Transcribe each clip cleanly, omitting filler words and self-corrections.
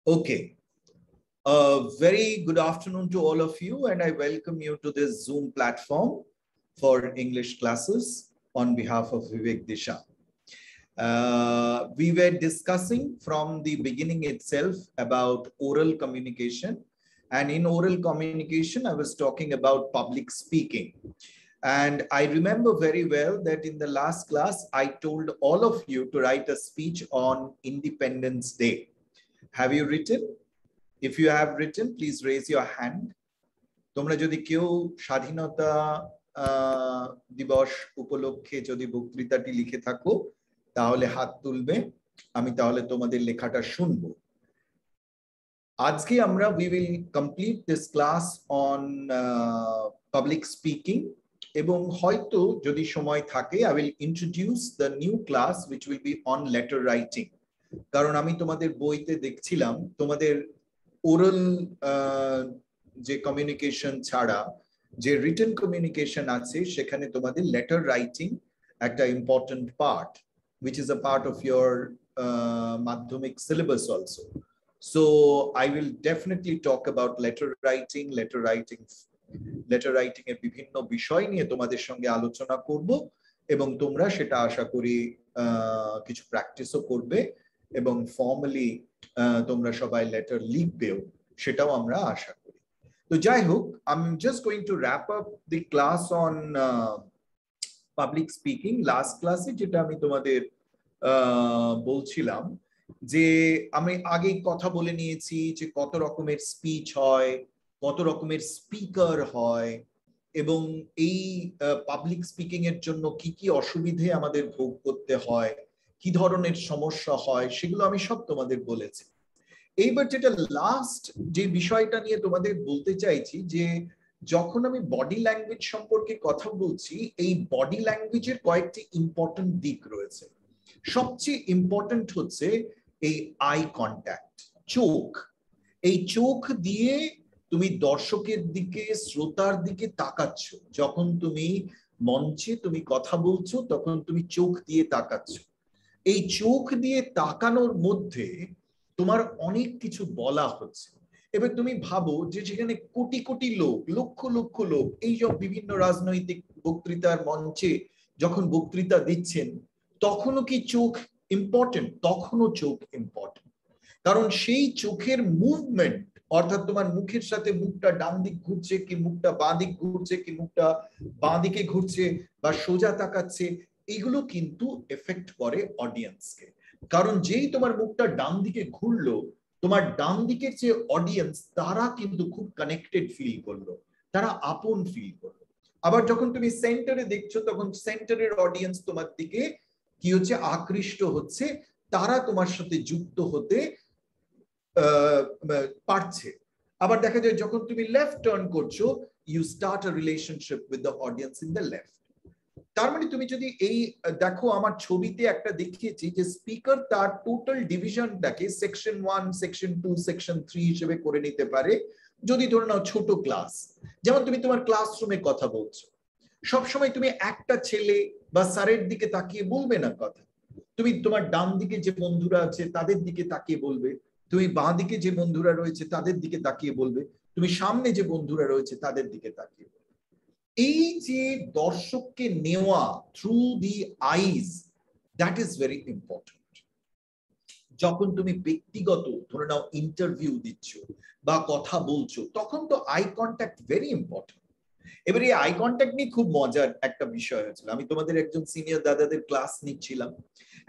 Okay. A very good afternoon to all of you, and I welcome you to this Zoom platform for English classes on behalf of Vivek Disha. We were discussing from the beginning itself about oral communication. And in oral communication, I was talking about public speaking. And I remember very well that in the last class, I told all of you to write a speech on Independence Day. Have you written? If you have written, please raise your hand. তোমরা যদি কেউ স্বাধীনতা দিবস উপলক্ষে যদি বক্তৃতাটি লিখে থাকো তাহলে হাত তুলবে, আমি তাহলে তোমাদের লেখাটা শুনবো। আজকে আমরা we will complete this class on public speaking এবং হয়তো যদি সময় থাকে I will introduce the new class which will be on letter writing. কারণ আমি তোমাদের বইতে দেখছিলাম তোমাদের ওরাল যে কমিউনিকেশন ছাড়া যে রিটেন কমিউনিকেশন আছে সেখানে তোমাদের লেটার রাইটিং একটা important part which is a part of your madhyamik syllabus also. So I will definitely talk about letter writing এর বিভিন্ন বিষয় নিয়ে তোমাদের সঙ্গে আলোচনা করব এবং তোমরা সেটা আশা করি কিছু প্র্যাকটিসও করবে এবং ফর্মালি তোমরা সবাই লেটার লিখবেও, সেটাও আমরা আশা করি। তো যাই হোক, I'm just going to wrap up the class on public speaking. Last ক্লাসে যেটা আমি তোমাদের বলছিলাম যে আমি আগেই কথা বলে নিয়েছি যে কত রকমের স্পিচ হয়, কত রকমের স্পিকার হয় এবং এই পাবলিক স্পিকিং এর জন্য কি কি অসুবিধে আমাদের ভোগ করতে হয়, কি ধরনের সমস্যা হয়, সেগুলো আমি সব তোমাদের বলেছি। এইবার যেটা লাস্ট যে বিষয়টা নিয়ে তোমাদের বলতে চাইছি যে যখন আমি বডি ল্যাঙ্গুয়েজ সম্পর্কে কথা বলছি, এই বডি ল্যাঙ্গুয়েজের কয়েকটি ইম্পর্টেন্ট দিক রয়েছে। সবচেয়ে ইম্পর্টেন্ট হচ্ছে এই আই কন্ট্যাক্ট, চোখ। এই চোখ দিয়ে তুমি দর্শকের দিকে, শ্রোতার দিকে তাকাচ্ছ। যখন তুমি মঞ্চে তুমি কথা বলছো তখন তুমি চোখ দিয়ে তাকাচ্ছ। এই চোখ দিয়ে তাকানোর মধ্যে তোমার অনেক কিছু বলা হচ্ছে। এবার তুমি ভাবো যে যেখানে কোটি কোটি লোক, লক্ষ লক্ষ লোক এই সব বিভিন্ন রাজনৈতিক বক্তৃতার মঞ্চে যখন বক্তৃতা দিচ্ছেন, তখনও কি চোখ ইম্পর্টেন্ট? তখনও চোখ ইম্পর্টেন্ট, কারণ সেই চোখের মুভমেন্ট, অর্থাৎ তোমার মুখের সাথে মুখটা ডান দিক ঘুরছে কি মুখটা বাঁ দিক ঘুরছে কি মুখটা বাঁ দিকে ঘুরছে বা সোজা তাকাচ্ছে, এগুলো কিন্তু এফেক্ট করে অডিয়েন্সকে। কারণ যেই তোমার মুখটা ডান দিকে ঘুরলো, তোমার ডান দিকের যে অডিয়েন্স তারা কিন্তু খুব কানেক্টেড ফিল করলো, তারা আপন ফিল করলো। আবার যখন তুমি সেন্টারে দেখছো তখন সেন্টারের অডিয়েন্স তোমার দিকে কি হচ্ছে, আকৃষ্ট হচ্ছে, তারা তোমার সাথে যুক্ত হতে পারছে। আবার দেখা যায় যখন তুমি লেফট টার্ন করছো, you start a relationship with the audience in the left. তার মানে তুমি যদি এই দেখো, আমার ছবিতে একটা দেখিয়েছি যে স্পিকার তার টোটাল ডিভিশনটাকে সেকশন 1, সেকশন 2, সেকশন 3 হিসেবে করে নিতে পারে। যদি ধরে নাও ছোট ক্লাস, যেমন তুমি তোমার ক্লাসরুমে কথা বলছো, সবসময় তুমি একটা ছেলে বা স্যারের দিকে তাকিয়ে বলবে না কথা। তুমি তোমার ডান দিকে যে বন্ধুরা আছে তাদের দিকে তাকিয়ে বলবে, তুমি বাঁ দিকে যে বন্ধুরা রয়েছে তাদের দিকে তাকিয়ে বলবে, তুমি সামনে যে বন্ধুরা রয়েছে তাদের দিকে তাকিয়ে বলবে। এই যে দর্শককে নেওয়া through the eyes, that is very important. যখন তুমি ব্যক্তিগত ধরে নাও ইন্টারভিউ দিচ্ছ বা কথা বলছো, তখন তো আই কন্ট্যাক্ট ভেরি ইম্পর্টেন্ট। এবার এই আই কন্ট্যাক্ট নিয়ে খুব মজার একটা বিষয় হয়েছিল। আমি তোমাদের একজন সিনিয়র দাদাদের ক্লাস নিচ্ছিলাম,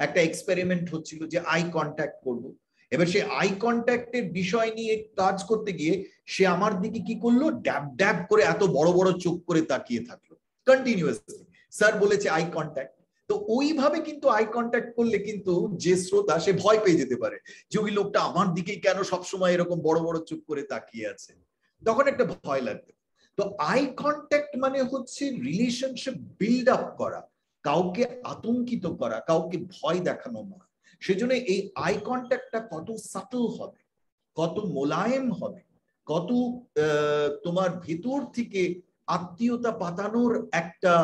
একটা এক্সপেরিমেন্ট হচ্ছিল যে আই কন্ট্যাক্ট করব। এবার সে আই কন্ট্যাক্টের বিষয় নিয়ে কাজ করতে গিয়ে সে আমার দিকে কি করলো, ড্যাব ড্যাব করে এত বড় বড় চোখ করে তাকিয়ে থাকলো কন্টিনিউয়াসলি। স্যার বলেছে আই কন্ট্যাক্ট। তো ওইভাবে কিন্তু আই কন্ট্যাক্ট করলে কিন্তু যে শ্রোতা সে ভয় পেয়ে যেতে পারে যে ওই লোকটা আমার দিকেই কেন সবসময় এরকম বড় বড় চোখ করে তাকিয়ে আছে, তখন একটা ভয় লাগবে। তো আই কন্ট্যাক্ট মানে হচ্ছে রিলেশনশিপ বিল্ড আপ করা, কাউকে আতঙ্কিত করা, কাউকে ভয় দেখানো না। সেজন্য এই আই কন্ট্যাক্টটা কত সাটল হবে, কত মোলায়েম হবে, কত তোমার ভেতর থেকে আত্মীয়তা পাতানোর একটা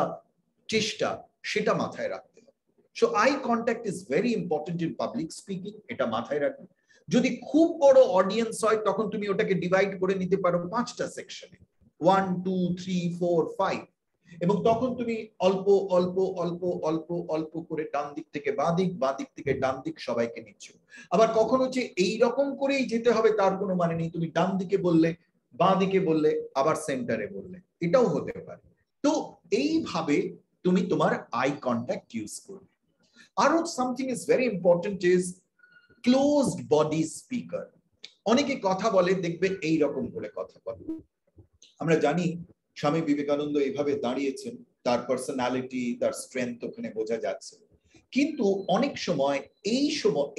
চেষ্টা, সেটা মাথায় রাখতে হবে। So eye contact is very important in public speaking, এটা মাথায় রাখবে। যদি খুব বড় অডিয়েন্স হয় তখন তুমি ওটাকে ডিভাইড করে নিতে পারো 5টা সেকশনে, 1 2 3 4 5, এবং তখন তুমি অল্প অল্প অল্প অল্প অল্প করে ডান দিক থেকে বাঁ দিক, বাঁ দিক থেকে ডান দিক সবাইকে নিচ্ছ। আবার কখনো যে এই রকম করেই যেতে হবে তার কোনো মানে নেই, তুমি ডান দিকে বললে, বাঁ দিকে বললে, আবার সেন্টারে বললে, এটাও হতে পারে। তো এইভাবে তুমি তোমার আই কন্ট্যাক্ট ইউজ করবে। আরো something is very important is closed body speaker. অনেকে কথা বলে দেখবে এই রকম করে কথা বলে। আমরা জানি স্বামী বিবেকানন্দ এইভাবে দাঁড়িয়েছেন, তার পার্সোনালিটি, তার স্ট্রেংথ ওখানে বোঝা যাচ্ছে। কিন্তু অনেক সময়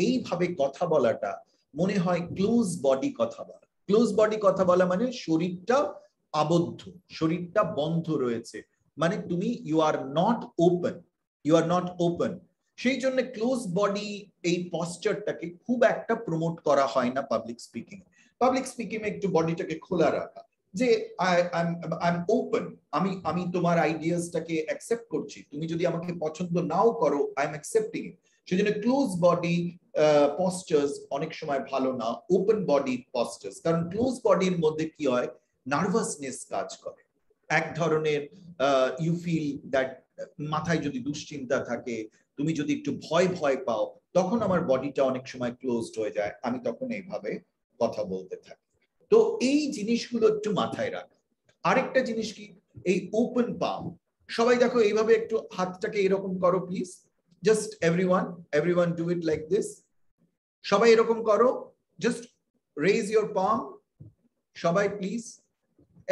এইভাবে কথা বলাটা মনে হয় ক্লোজ বডি কথা বলা। ক্লোজ বডি কথা বলা মানে শরীরটা আবদ্ধ, শরীরটা বন্ধ রয়েছে, মানে তুমি ইউ আর নট ওপেন। সেই জন্য ক্লোজ বডি এই পশ্চারটাকে খুব একটা প্রমোট করা হয় না পাবলিক স্পিকিং একটু বডিটাকে খোলা রাখা, যে আই এম ওপেন, আমি তোমার আইডিয়াসটাকে অ্যাকসেপ্ট করছি, তুমি যদি আমাকে পছন্দ নাও করো আই এম অ্যাকসেপ্টিং ইট। সেজন্য ক্লোজ বডি পশ্চার্স অনেক সময় ভালো না, ওপেন বডি পশ্চার্স। কারণ ক্লোজ বডির মধ্যে কি হয়, নার্ভাসনেস কাজ করে, এক ধরনের ইউ ফিল দ্যাট, মাথায় যদি দুশ্চিন্তা থাকে, তুমি যদি একটু ভয় পাও, তখন আমার বডিটা অনেক সময় ক্লোজড হয়ে যায়, আমি তখন এইভাবে কথা বলতে থাকি। তো এই জিনিসগুলো একটু মাথায় রাখ। আরেকটা জিনিস কি, এই ওপেন পাম, সবাই দেখো এইভাবে একটু হাতটাকে এরকম করো please, just everyone do it like this. সবাই এরকম করো, জাস্ট রেজ ইওর পাম, সবাই please,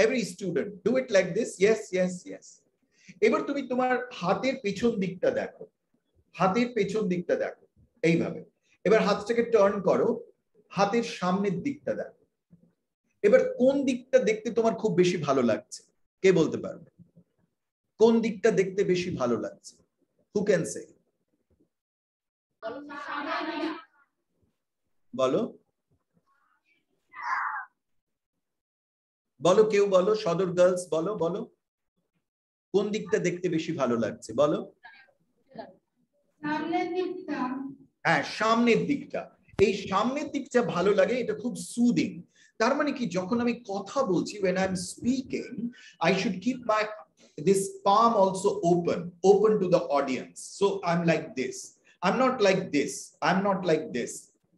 every student do it like this, yes. এবার তুমি তোমার হাতের পেছন দিকটা দেখো, এইভাবে। এবার হাতটাকে টার্ন করো, হাতের সামনের দিকটা দেখো। এবার কোন দিকটা দেখতে তোমার খুব বেশি ভালো লাগছে, কে বলতে পারবে? কোন দিকটা দেখতে বেশি ভালো লাগছে? Who can say? বলো কেউ বলো, সদর গার্লস বলো কোন দিকটা দেখতে বেশি ভালো লাগছে, বলো। হ্যাঁ, সামনের দিকটা। এই সামনের দিকটা ভালো লাগে, এটা খুব সুদিং। তার মানে কি, যখন আমি কথা বলছি, when I'm speaking, I should keep this palm also open to the audience. So I'm like this, I'm not like this,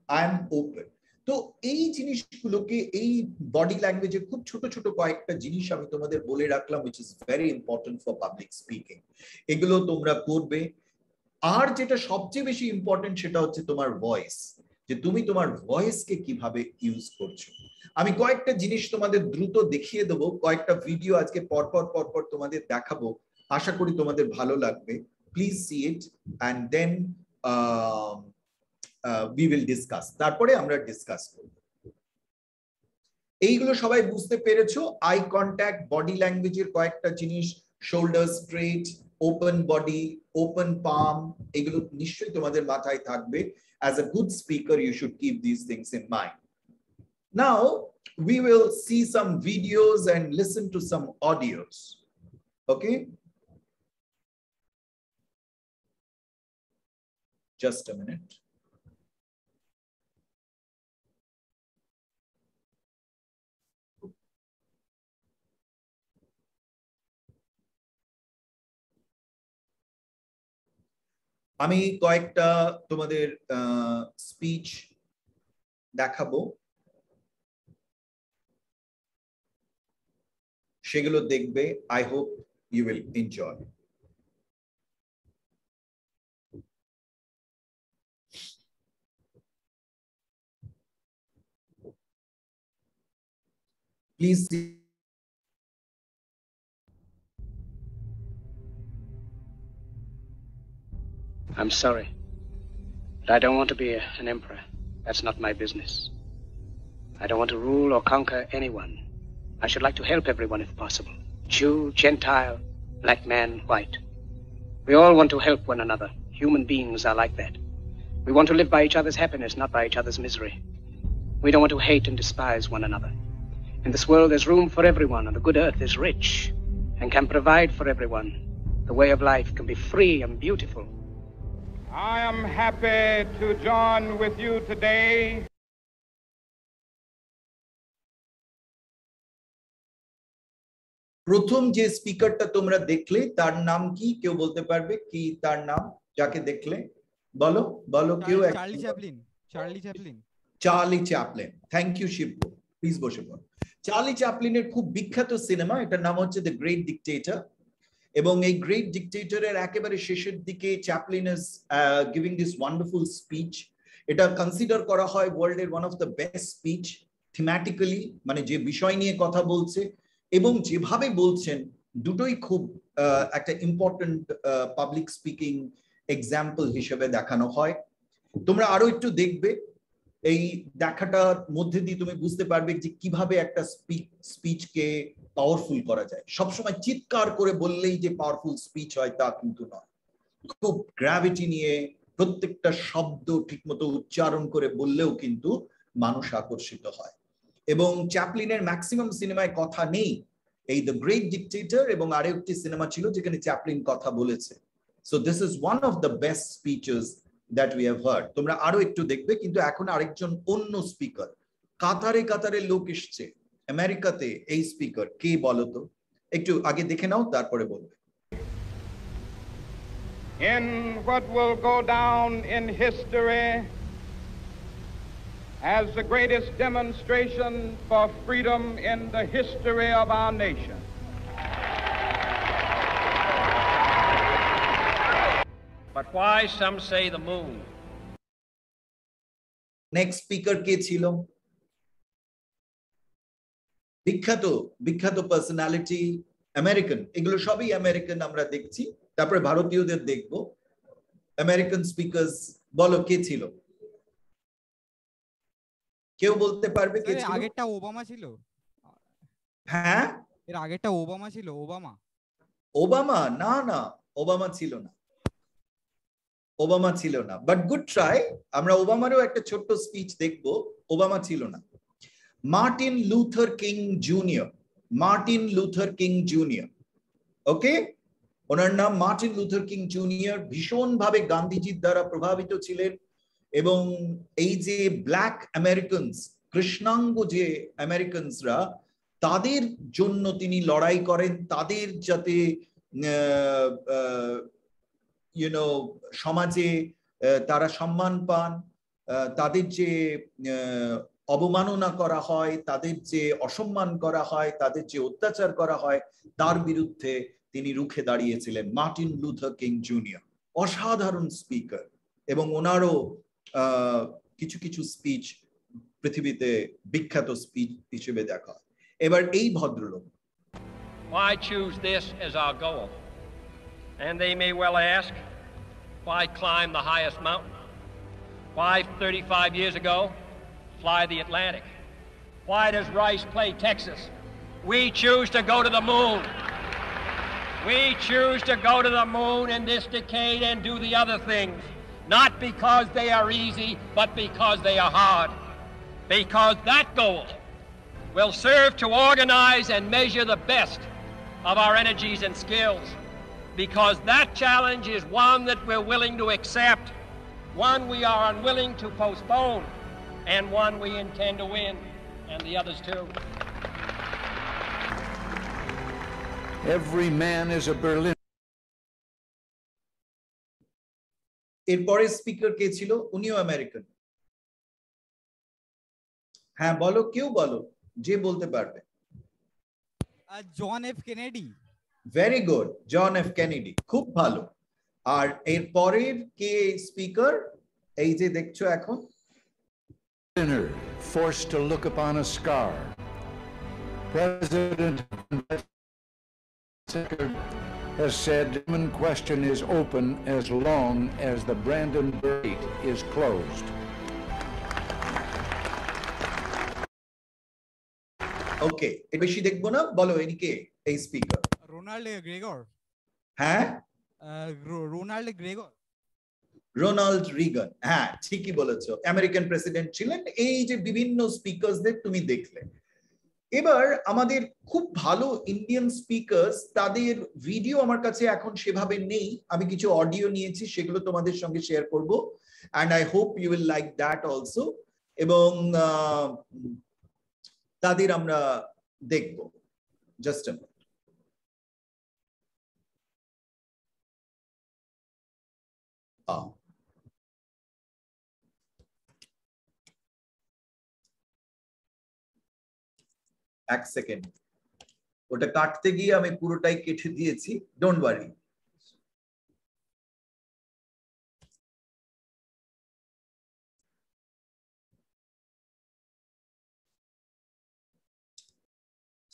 I'm open. তো এই জিনিসগুলোকে, এই বডি ল্যাঙ্গুয়েজে খুব ছোট ছোট কয়েকটা জিনিস আমি তোমাদের বলে রাখলাম, which is very important for public speaking. এগুলো তোমরা করবে। আর যেটা সবচেয়ে বেশি ইম্পর্টেন্ট সেটা হচ্ছে তোমার ভয়েস, যে তুমি তোমার ভয়েসকে কিভাবে ইউজ করছো। আমি কয়েকটা জিনিস তোমাদের দ্রুত দেখিয়ে দেবো, কয়েকটা ভিডিও আজকে পরপর তোমাদের দেখাবো, আশা করি তোমাদের ভালো লাগবে। Please see it and then we will discuss, তারপরে আমরা ডিসকাস করব। এইগুলো সবাই বুঝতে পেরেছো? আই কন্ট্যাক্ট, বডি ল্যাঙ্গুয়েজের কয়েকটা জিনিস, shoulder straight, open body, open palm, এগুলো নিশ্চয়ই তোমাদের মাথায় থাকবে। As a good speaker, you should keep these things in mind. Now, we will see some videos and listen to some audios. Okay? Just a minute. আমি কয়েকটা তোমাদের speech দেখাবো, সেগুলো দেখবে। I hope you will enjoy. Please. I'm sorry, but I don't want to be an emperor. That's not my business. I don't want to rule or conquer anyone. I should like to help everyone if possible. Jew, Gentile, black man, white. We all want to help one another. Human beings are like that. We want to live by each other's happiness, not by each other's misery. We don't want to hate and despise one another. In this world, there's room for everyone, and the good earth is rich and can provide for everyone. The way of life can be free and beautiful. I am happy to join with you today প্রথম যে স্পিকারটা তোমরা দেখলে তার নাম কি, কেউ বলতে পারবে কি তার নাম? যাকে দেখলে বলো বলো কেউ। Charlie Chaplin. Charlie Chaplin. Charlie Chaplin. Thank you Shibu, please বসে পড়ো। চার্লি চ্যাপলিনের খুব বিখ্যাত সিনেমা, এটার নাম হচ্ছে দ্য গ্রেট ডিক্টেটর। এবং এই গ্রেট ডিক্টেটরের একেবারে শেষের দিকে Chaplin is giving this wonderful speech. এটা কনসিডার করা হয় ওয়ার্ল্ডের one of the best speech thematically, মানে যে বিষয় নিয়ে কথা বলছে এবং যেভাবে বলছেন দুটোই খুব একটা ইম্পর্টেন্ট পাবলিক স্পিকিং এক্সাম্পল হিসেবে দেখানো হয়। তোমরা আরো একটু দেখবে, এই দেখাটার মধ্যে দিয়ে তুমি বুঝতে পারবে যে কিভাবে একটা স্পিচকে পাওয়ারফুল করা যায়। সবসময় চিৎকার করে বললেই যে পাওয়ারফুল স্পিচ হয় তা কিন্তু নয়, খুব গ্র্যাভিটি নিয়ে প্রত্যেকটা শব্দ ঠিকমতো উচ্চারণ করে বললেও কিন্তু মানুষ আকর্ষিত হয়। এবং চ্যাপলিনের ম্যাক্সিমাম সিনেমায় কথা নেই, এই দ্য গ্রেট ডিক্টেটর এবং আরেকটি সিনেমা ছিল যেখানে চ্যাপলিন কথা বলেছে। So this is one of the best speeches that we have heard. তোমরা আরো একটু দেখবে, কিন্তু এখন আরেকজন অন্য স্পিকার, কাতারে কাতারে লোক এসছে আমেরিকাতে, এই স্পিকার কে বলো তো? একটু আগে দেখে নাও তারপরে বলবে। In what will go down in history as the greatest demonstration for freedom in the history of our nation. But why some say the moon? Next speaker কে ছিল? বিখ্যাত বিখ্যাত পার্সোনালিটি, আমেরিকান, এগুলো সবই আমেরিকান আমরা দেখছি, তারপরে ভারতীয়দের দেখব। আমেরিকান স্পিকার্স বলো কে ছিল? কেউ বলতে পারবে কে ছিল? আগেরটা ওবামা ছিল। হ্যাঁ, এর আগেরটা ওবামা ছিল। ওবামা? ওবামা না, না ওবামা ছিল না, ওবামা ছিল না, বাট গুড ট্রাই। আমরা ওবামারও একটা ছোট্ট স্পিচ দেখব, ওবামা ছিল না। Martin Luther King junior, Martin Luther King junior, okay, ওনার নাম মার্টিন লুথার কিং জুনিয়র। ভীষণভাবে গান্ধীজির দ্বারা প্রভাবিত ছিলেন এবং এই যে ব্ল্যাক আমেরিকানস, কৃষ্ণাঙ্গ যে আমেরিকানসরা, তাদের জন্য তিনি লড়াই করেন, তাদের যাতে সমাজে তারা সম্মান পান, তাদের যে অবমাননা করা হয়, তাদের যে অসম্মান করা হয়, তাদের যে অত্যাচার করা হয়, তার বিরুদ্ধে তিনি রুখে দাঁড়িয়েছিলেন মার্টিন লুথার কিং জুনিয়র। অসাধারণ স্পিকার, এবং ওনারও কিছু কিছু স্পিচ পৃথিবীতে বিখ্যাত স্পিচ হিসেবে দেখা হয়। এবার এই ভদ্রলোক, Why choose this as our goal? And they may well ask, why climb the highest mountain? Why 35 years ago fly the Atlantic? Why does Rice play Texas? We choose to go to the moon. We choose to go to the moon in this decade and do the other things, not because they are easy, but because they are hard. Because that goal will serve to organize and measure the best of our energies and skills. Because that challenge is one that we're willing to accept, one we are unwilling to postpone, and one we intend to win, and the others too. Every man is a Berlin. এরপরে speaker কে ছিল? উনিও American. হ্যাঁ বলো, কেউ বলো, যে বলতে পারবে। John F Kennedy. Very good, John F Kennedy, খুব ভালো। আর এর পরের কে স্পিকার? এই যে দেখছো এখন, forced to look upon a scar. President has said the human question is open as long as the Brandenburg Gate is closed. ওকে, বেশি দেখবো না, বলো ইনি কে এই স্পিকার? Ronald Gregor. হ্যাঁ, রোনাল্ড গ্রেগর। রোনাল্ড রিগান, হ্যাঁ ঠিকই বলেছো, আমেরিকান প্রেসিডেন্ট ছিলেন। এই যে বিভিন্ন স্পিকারদের তুমি দেখলে। এবার আমাদের খুব ভালো ইন্ডিয়ান স্পিকার্স, তাদের ভিডিও আমার কাছে এখন সেভাবে নেই, আমি কিছু অডিও নিয়েছি, সেগুলো তোমাদের সঙ্গে শেয়ার করব, and I hope you will like that also. এবং তাদের আমরা দেখব। Just a minute. এক সেকেন্ড, ওটা কাটতে গিয়ে আমি পুরোটাই কেটে দিয়েছি, ডোন্ট ওয়ারি।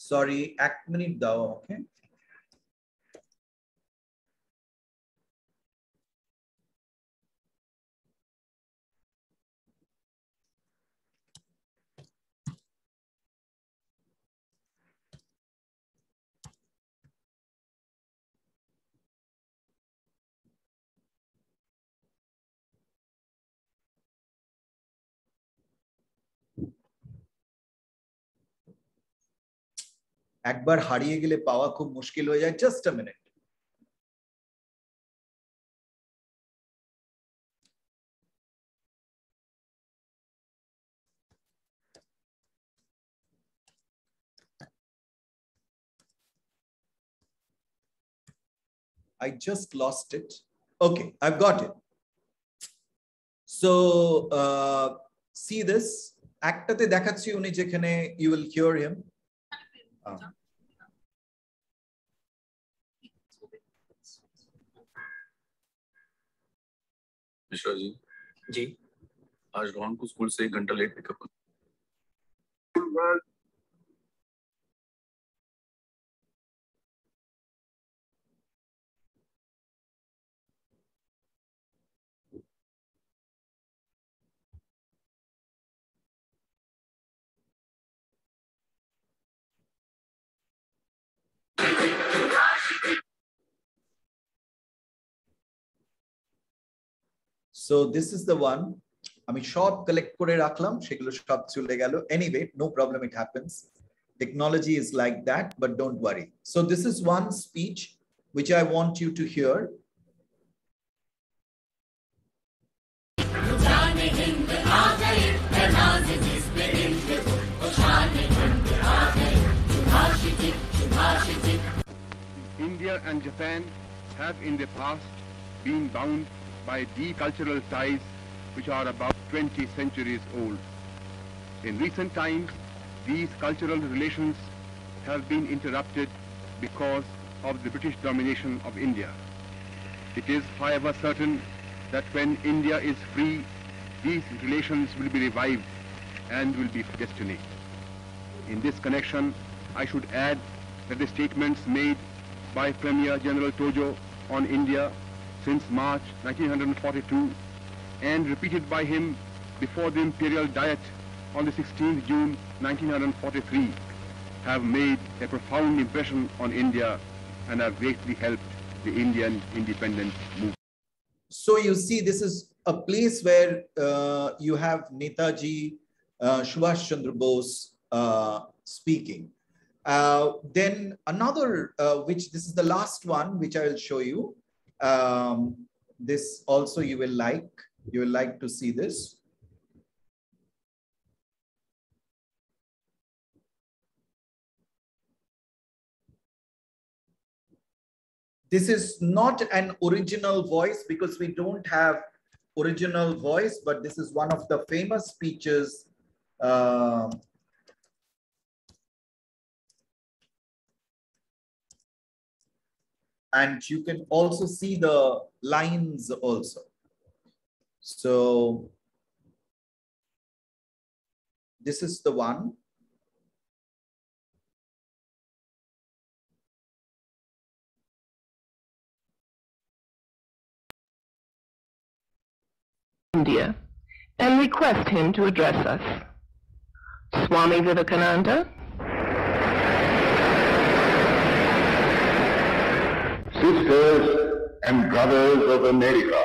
সরি, 1 মিনিট দাও আমাকে। একবার হারিয়ে গেলে পাওয়া খুব মুশকিল হয়ে যায়। Just a minute. I just lost it. Okay, I've got it. So see this, একটাতে দেখাচ্ছি উনি যেখানে you will hear him. Mishra ji, आज रोहन को स्कूल से 1 घंटा late pickup. So this is the one. আমি সব কালেক্ট করে রাখলাম, সেগুলো সব চলে গেল। Anyway, no problem, it happens. Technology is like that, but don't worry. So this is one speech which I want you to hear. India and Japan have in the past been bound by deep cultural ties which are about 20 centuries old. In recent times, these cultural relations have been interrupted because of the British domination of India. It is, however, certain that when India is free, these relations will be revived and will be destiny. In this connection, I should add that the statements made by Premier General Tojo on India since March 1942 and repeated by him before the Imperial Diet on the 16th June 1943 have made a profound impression on India and have greatly helped the Indian independence movement. So you see, this is a place where you have Netaji Subhash Chandra Bose speaking. Then another, which this is the last one, which I will show you. This also you will like to see this. This is not an original voice because we don't have original voice, but this is one of the famous speeches and you can also see the lines also. So this is the one. India and request him to address us. Swami Vivekananda, sisters and brothers of America,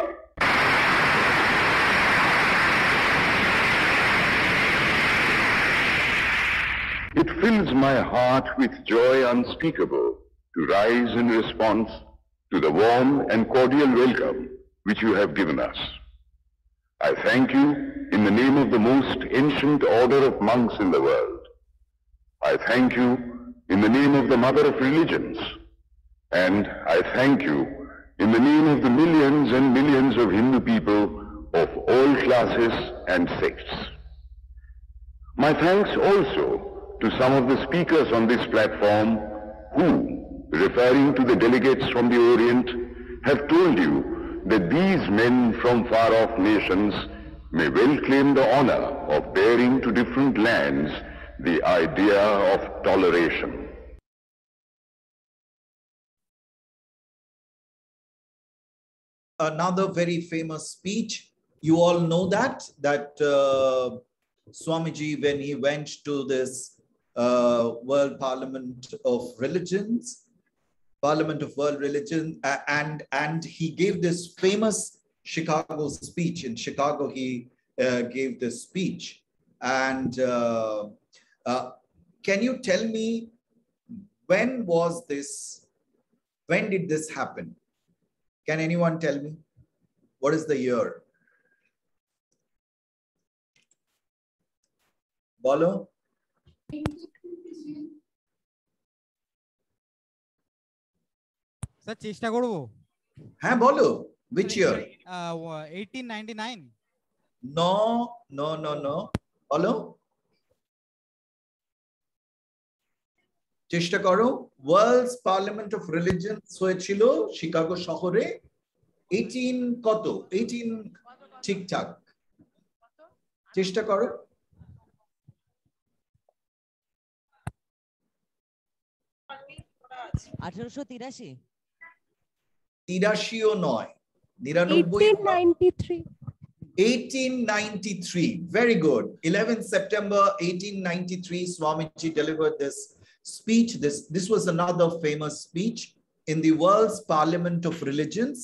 it fills my heart with joy unspeakable to rise in response to the warm and cordial welcome which you have given us. I thank you in the name of the most ancient order of monks in the world. I thank you in the name of the mother of religions. And I thank you in the name of the millions and millions of Hindu people of all classes and sects. My thanks also to some of the speakers on this platform who, referring to the delegates from the Orient, have told you that these men from far-off nations may well claim the honor of bearing to different lands the idea of toleration. Another very famous speech, you all know that Swamiji, when he went to this World Parliament of Religions, Parliament of World Religion, and he gave this famous Chicago speech. In Chicago, he gave this speech. And can you tell me, when did this happen? Can anyone tell me? What is the year? Bolo? Sir চেষ্টা করব। হ্যাঁ বলো, which year? 1899। No, বলো, চেষ্টা করো। World's parliament of religions হয়েছিল Chicago শহরে 18 কত? 18 ঠিকঠাক, চেষ্টা করো। 1883। 83ও নয়, 99। 1893. Very good. 11th September 1893, Swamiji delivered this speech. This was another famous speech in the World's Parliament of Religions.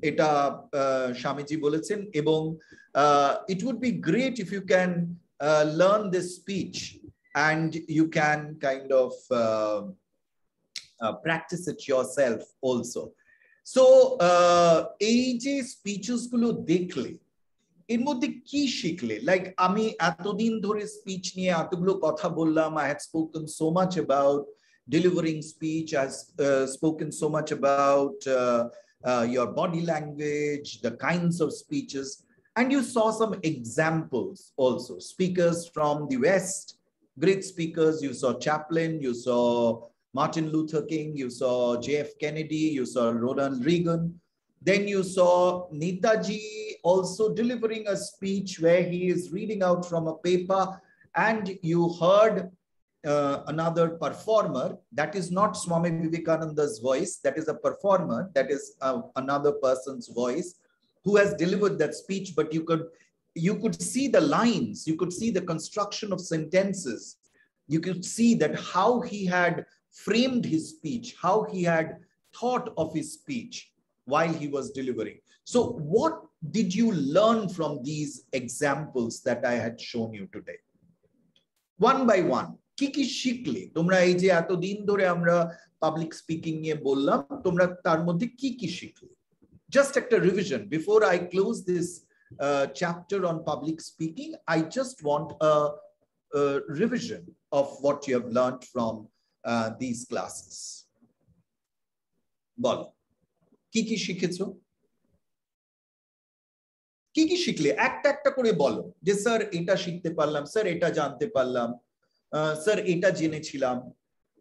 Eta Swamiji bolechen, ebong it would be great if you can learn this speech and you can kind of practice it yourself also. So ei je speeches gulo dekhle এর মধ্যে কি শিখলে? Like আমি এতদিন ধরে speech নিয়ে এতগুলো কথা বললাম, I had spoken so much about delivering speech, I have spoken so much about your body language, the kinds of speeches, and you saw some examples also. Speakers from the West, great speakers. You saw Chaplin, you saw Martin Luther King, you saw JF Kennedy, you saw Ronald Reagan. Then you saw Netaji also delivering a speech where he is reading out from a paper, and you heard another performer. That is not Swami Vivekananda's voice. That is a performer. That is another person's voice who has delivered that speech. But you could see the lines. You could see the construction of sentences. You could see that how he had framed his speech, how he had thought of his speech while he was delivering. So what did you learn from these examples that I had shown you today? One by one, কি কি শিখলে তোমরা? এই যে এতদিন ধরে আমরা public speaking নিয়ে বললাম, তোমরা তার মধ্যে কি কি শিখলে? Just একটা revision before I close this chapter on public speaking. I just want a revision of what you have learned from these classes. বলো, কি কি শিখেছো? কি কি শিখলে? একটা একটা করে বলো যে স্যার এটা শিখতে পারলাম, স্যার এটা জানতে পারলাম, স্যার এটা জেনেছিলাম,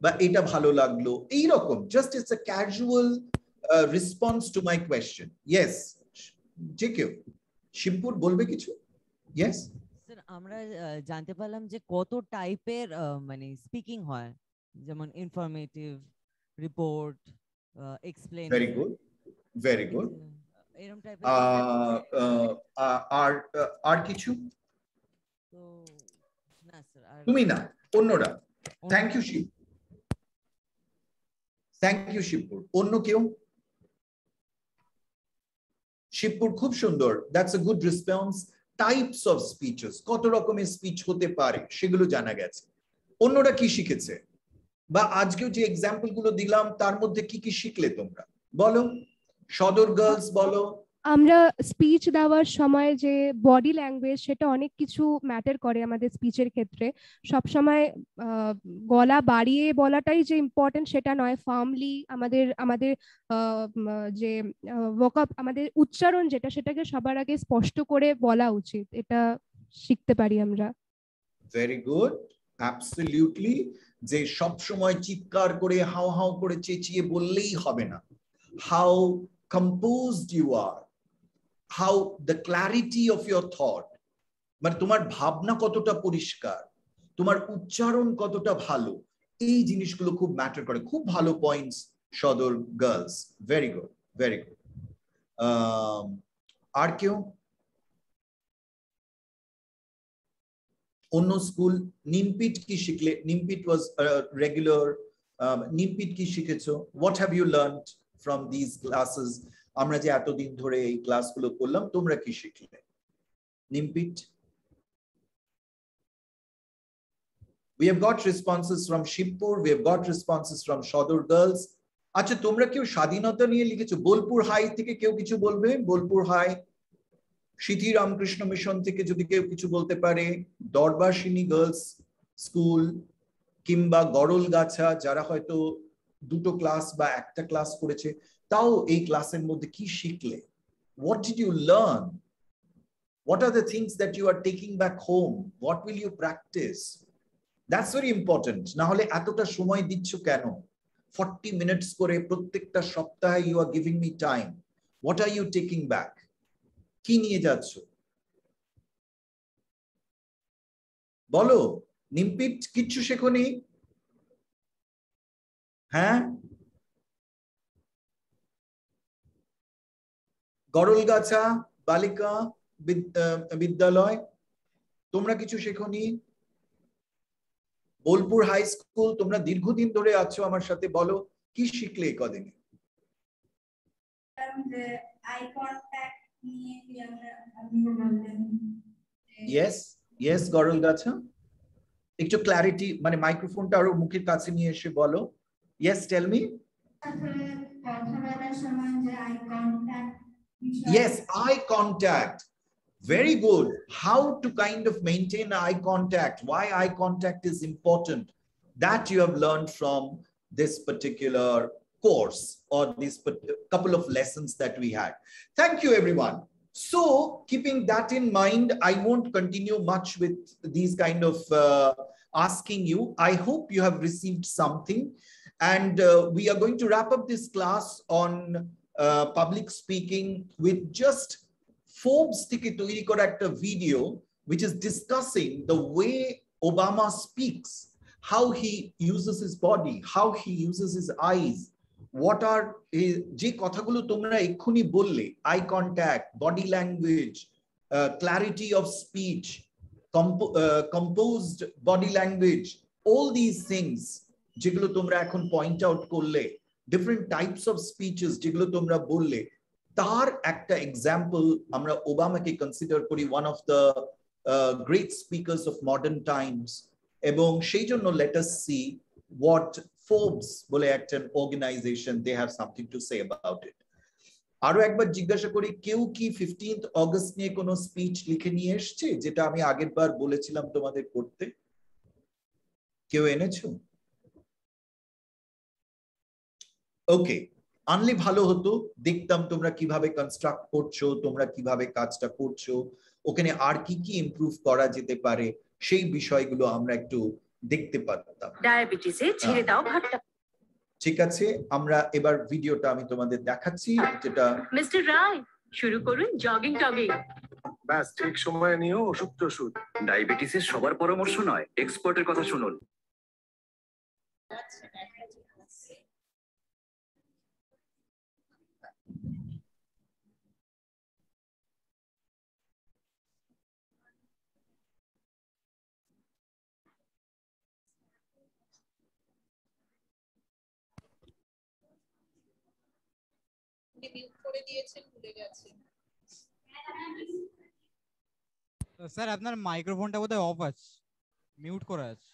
বা এটা ভালো লাগলো, এই রকম। Just it's a casual response to my question. Yes, যে কেউ শিবপুর বলবে কিছু? ইয়েস স্যার, আমরা জানতে পারলাম যে কত টাইপের মানে স্পিকিং হয়, যেমন informative, report, explain. Very good, very good. এরকম টাইপের আর কিছু? তো না স্যার, তুমি না, অন্যরা। Thank you Shib, thank you Shibpur. অন্য কেউ? শিবপুর খুব সুন্দর, that's a good response. Types of speeches, কত রকমের স্পিচ হতে পারে সেগুলো জানা গেছে। অন্যরা কি শিখেছে? বা আজকেও যে এক্সাম্পল গুলো দিলাম তার মধ্যে কি কি শিখলে তোমরা? বলো। সদর গার্লস বলো, আমরা স্পিচ দেওয়ার সময় যে বডি ল্যাঙ্গুয়েজ সেটা অনেক কিছু ম্যাটার করে আমাদের স্পিচের ক্ষেত্রে। সব সময় গলা বাড়িয়ে বলাটাই যে ইম্পর্টেন্ট সেটা নয়, ফার্মলি আমাদের আমাদের যে আমাদের উচ্চারণ যেটা সেটাকে সবার আগে স্পষ্ট করে বলা উচিত, এটা শিখতে পারি আমরা। Very good, absolutely. যে সব সময় চিৎকার করে হাও হাও করে চেঁচিয়ে বললেই হবে না। How composed you are, how the clarity of your thought, মানে তোমার ভাবনা কতটা পরিষ্কার, তোমার উচ্চারণ কতটা ভালো, এই জিনিসগুলো খুব ম্যাটার করে। খুব ভালো points Sadar girls, very good, very good. আর কেউ অন্য স্কুল? নিমপিট কি শিখলে? নিমপিট ওয়াজ রেগুলার। নিমপিট কি শিখেছো? What have you learned from this classes? আমরা যে এতদিন ধরে এই ক্লাসগুলো করলাম, তোমরা কি শিখলে? নিমপিট? We have got responses from Shibpur, we have got responses from Shodor girls. আচ্ছা, তোমরা কেউ স্বাধীনতা নিয়ে লিখেছো? বোলপুর হাই থেকে কেউ কিছু বলবে? বোলপুর হাই, সিথি রামকৃষ্ণ মিশন থেকে যদি কেউ কিছু বলতে পারে, দরবাসিনী গার্লস স্কুল কিংবা গড়লগাছা, যারা হয়তো দুটো ক্লাস বা একটা ক্লাস করেছে, তাও এই ক্লাসের মধ্যে কি শিখলে? What did you learn? What are the things that you are taking back home? What will you practice? That's very important. না হলে এতটা সময় দিচ্ছ কেন? 40 minutes করে প্রত্যেকটা সপ্তাহে you are giving me time. What are you taking back? কি নিয়ে যাচ্ছ? বলো। নিমপিট কিচ্ছু শেখোনি? হ্যাঁ? গড়লগাছা বালিকা বিদ্যালয়, তোমরা কিছু শেখোনি? বোলপুর হাই স্কুল, তোমরা দীর্ঘদিন ধরে আছো আমার সাথে, বলো কি শিখলে এই কদিনে? ইয়েস ইয়েস, গড়লগাছা একটু ক্ল্যারিটি, মানে মাইক্রোফোনটা আরো মুখের কাছে নিয়ে এসে বলো। Yes, tell me. Yes, eye contact. Very good. How to kind of maintain eye contact, why eye contact is important, that you have learned from this particular course or this couple of lessons that we had. Thank you, everyone. So, keeping that in mind, I won't continue much with these kind of asking you. I hope you have received something. And we are going to wrap up this class on public speaking with just Forbes থেকে তৈরি করা একটা video which is discussing the way Obama speaks, how he uses his body, how he uses his eyes, what are যে কথাগুলো তোমরা এক্ষুনি বললে, eye contact, body language, clarity of speech, composed body language, all these things যেগুলো তোমরা এখন point out করলে, different types of speeches যেগুলো তোমরা বললে, তার একটা এক্সাম্পল আমরা ওবামাকে কনসিডার করি one of the great speakers of modern times. এবং সেই জন্য let us see what Forbes বলে একটা organisation, they have something to say about it. আরো একবার জিজ্ঞাসা করি, কেউ কি 15th অগস্ট নিয়ে কোনো স্পিচ লিখে নিয়ে এসছে, যেটা আমি আগের বার বলেছিলাম তোমাদের করতে? কেউ এনেছো? ওকে, আনলে ভালো হতো, দেখতাম তোমরা কিভাবে কনস্ট্রাক্ট করছো, তোমরা কিভাবে কাজটা করছো, ওখানে আর কি কি ইমপ্রুভ করা যেতে পারে সেই বিষয়গুলো আমরা একটু দেখতে পারতাম। ডায়াবেটিসে ছেড়ে দাও ভাতটা। ঠিক আছে, আমরা এবার ভিডিওটা আমি তোমাদের দেখাচ্ছি, যেটা মিস্টার রায় শুরু করুন জগিং টগিং। ব্যাস, ঠিক সময় নিও ওষুধ টষুধ। ডায়াবেটিসের সবার পরামর্শ নয়, এক্সপার্টের কথা শুনুন। স্যার আপনার মাইক্রোফোনটা বোধহয় অফ আছে, মিউট করা আছে।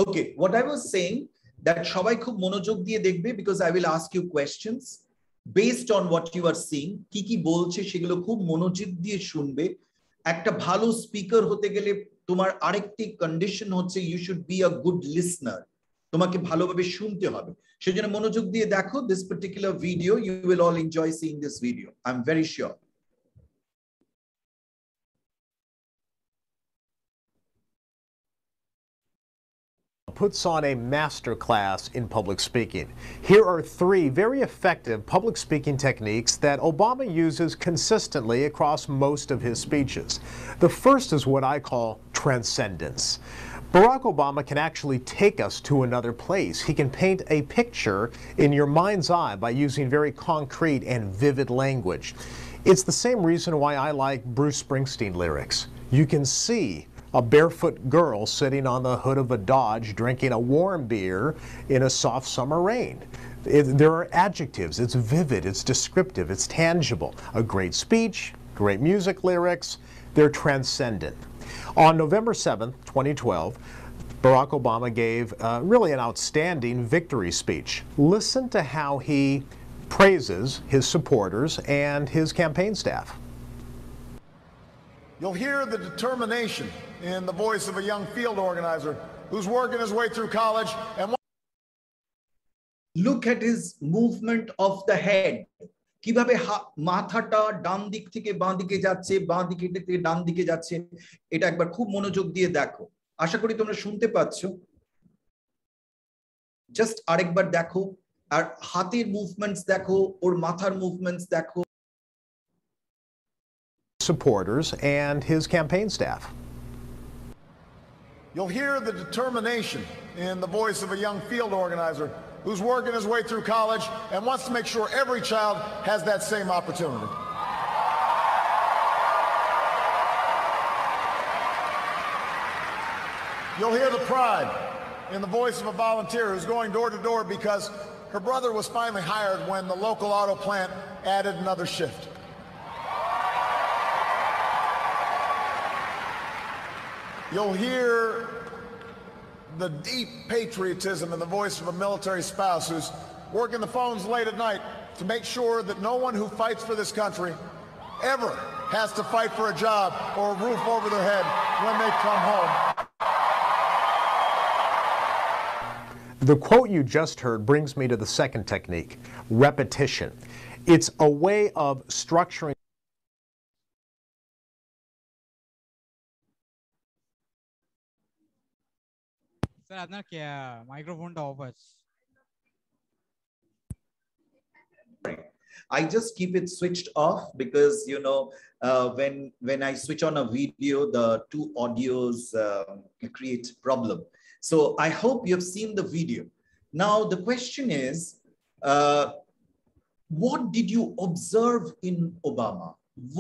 Okay, what I was saying that সবাই খুব মনোযোগ দিয়ে দেখবে, because I will ask you questions based on what you are seeing. কি কি বলছে সেগুলো খুব মনোযোগ দিয়ে শুনবে। একটা ভালো স্পিকার হতে গেলে তোমার আরেকটি কন্ডিশন হচ্ছে you should be a good listener. তোমাকে ভালোভাবে শুনতে হবে। সেজন্য মনোযোগ দিয়ে দেখো this particular video. You will all enjoy seeing this video, I'm very sure. Puts on a master class in public speaking. Here are 3 very effective public speaking techniques that Obama uses consistently across most of his speeches. The first is what I call transcendence. Barack Obama can actually take us to another place. He can paint a picture in your mind's eye by using very concrete and vivid language. It's the same reason why I like Bruce Springsteen lyrics. You can see a barefoot girl sitting on the hood of a Dodge drinking a warm beer in a soft summer rain. There are adjectives. It's vivid, it's descriptive, it's tangible. A great speech, great music lyrics, they're transcendent. On November 7th, 2012, Barack Obama gave really an outstanding victory speech. Listen to how he praises his supporters and his campaign staff. You'll hear the determination in the voice of a young field organizer who's working his way through college and look at his movement of the head. কিভাবে মাথাটা ডান দিক থেকে বাঁ দিকে যাচ্ছে, বাঁ দিকে থেকে ডান দিকে যাচ্ছে, এটা একবার খুব মনোযোগ দিয়ে দেখো। আশা করি তোমরা শুনতে পাচ্ছ। জাস্ট আরেকবার দেখো, আর হাতের মুভমেন্টস দেখো, ওর মাথার মুভমেন্টস দেখো। Supporters and his campaign staff. You'll hear the determination in the voice of a young field organizer who's working his way through college and wants to make sure every child has that same opportunity. You'll hear the pride in the voice of a volunteer who's going door to door because her brother was finally hired when the local auto plant added another shift. You'll hear the deep patriotism in the voice of a military spouse who's working the phones late at night to make sure that no one who fights for this country ever has to fight for a job or a roof over their head when they come home. The quote you just heard brings me to the second technique, repetition. It's a way of structuring sir আপনার মাইক্রোফোনটা of আছে। I just keep it switched off because when I switch on a video, the 2 audios create problem. So I hope you have seen the video. Now the question is, what did you observe in Obama?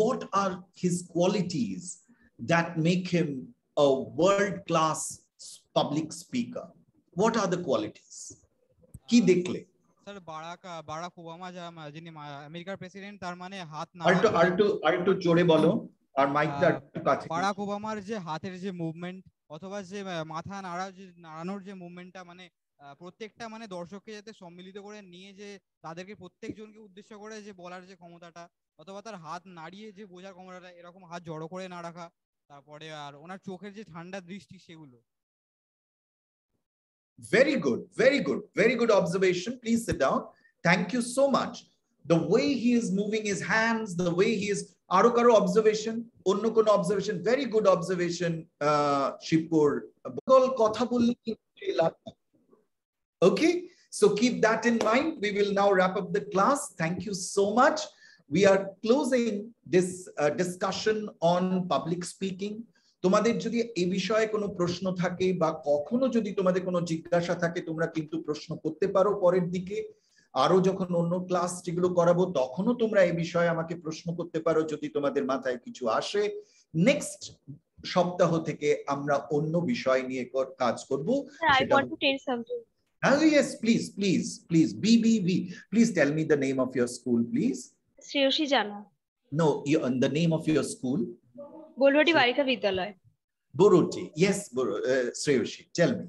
What are his qualities that make him a world-class public speaker? What are the qualities? কি দেখলে? Sir Barack Obama যিনি আমেরিকার president, তার মানে হাত আরেকটু জোরে বলো, আর মাইকটা একটু কাছে। বারাক ওবামার যে হাতের যে মুভমেন্ট অথবা যে মাথা নাড়ানোর যে মুভমেন্টটা, মানে প্রত্যেকটা মানে দর্শককে যাতে সম্মিলিত করে নিয়ে যে তাদেরকে প্রত্যেকজনকে উদ্দেশ্য করে যে বলার যে ক্ষমতাটা, অথবা তার হাত নাড়িয়ে যে বোঝার ক্ষমতাটা, এরকম হাত জড়ো করে না রাখা, তারপরে আর ওনার চোখের যে ঠান্ডা দৃষ্টি সেগুলো। Very good, very good, very good observation. Please sit down. Thank you so much. The way he is moving his hands, the way he is, aro karo observation, onno kono observation, very good observation, Shipur. Kotha bolli ki lagbe. Okay, so keep that in mind. We will now wrap up the class. Thank you so much. We are closing this discussion on public speaking. তোমাদের যদি এই বিষয়ে কোনো প্রশ্ন থাকে বা কখনো যদি তোমাদের কোনো জিজ্ঞাসা থাকে, তোমরা কিন্তু প্রশ্ন করতে পারো পরের দিকে। আরো যখন অন্য ক্লাস যেগুলো করাবো তখনও তোমরা এই বিষয়ে আমাকে প্রশ্ন করতে পারো যদি তোমাদের মাথায় কিছু আসে। নেক্সট সপ্তাহ থেকে আমরা অন্য বিষয় নিয়ে কাজ করব। I want to tell something. Yes, please. Please tell me the name of your school, please. Shreyasi জানা। No, the name of your school. বোলবাটি বালিকা বিদ্যালয়। Boruti, yes, Shreyoshi. Tell me.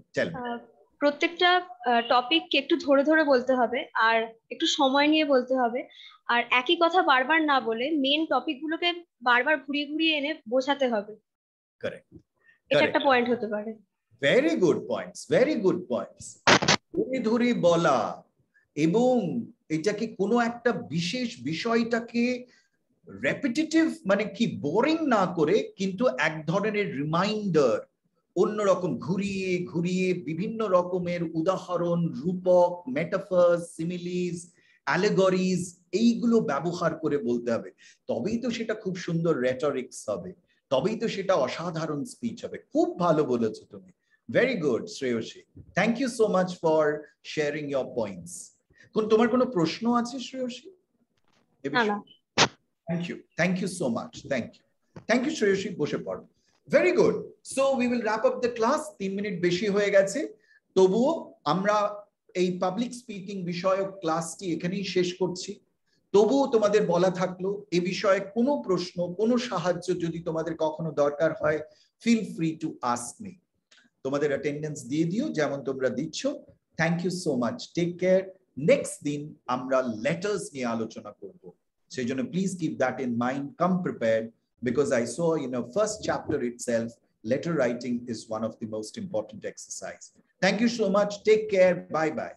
প্রত্যেকটা টপিককে একটু ধরে ধরে বলতে হবে আর একটু সময় নিয়ে বলতে হবে, আর একই কথা বারবার না বলে মেন টপিকগুলোকে বারবার ঘুরিয়ে ঘুরিয়ে এনে বোঝাতে হবে। কারেক্ট, এটা একটা পয়েন্ট হতে পারে। Very good points, very good points. ধরে ধরে বলা এবং এটাকে কোনো একটা বিশেষ বিষয়টাকে রেপিটেটিভ মানে কি বোরিং না করে কিন্তু এক ধরনের রিমাইন্ডার, অন্যরকম ঘুরিয়ে ঘুরিয়ে বিভিন্ন রকমের উদাহরণ, রূপক, মেটাফার্স, সিমিলিজ, অ্যালেগরিজ এইগুলো ব্যবহার করে বলতে হবে। তবেই তো সেটা খুব সুন্দর রেটরিক্স হবে, তবেই তো সেটা অসাধারণ স্পিচ হবে। খুব ভালো বলেছো তুমি। Very good Shreyasi, thank you so much for sharing your points. তোমার কোনো প্রশ্ন আছে Shreyasi? Thank you so much. Thank you Shreyashi, বসে পড়ো। Very good. So we will wrap up the class. 3 minute বেশি হয়ে গেছে, তবুও আমরা এই পাবলিক স্পিকিং বিষয়ক ক্লাসটি এখানেই শেষ করছি। তবুও তোমাদের বলা থাকলো, এই বিষয়ে কোনো প্রশ্ন, কোনো সাহায্য যদি তোমাদের কখনো দরকার হয়, feel free to ask me. তোমাদের অ্যাটেন্ডেন্স দিয়ে দিও যেমন তোমরা দিচ্ছ। Thank you so much, take care. Next দিন আমরা লেটার্স নিয়ে আলোচনা করব, সেই জন্য please keep that in mind, come prepared, because I saw in a first chapter itself, letter writing is one of the most important exercise. Thank you so much. Take care. Bye bye.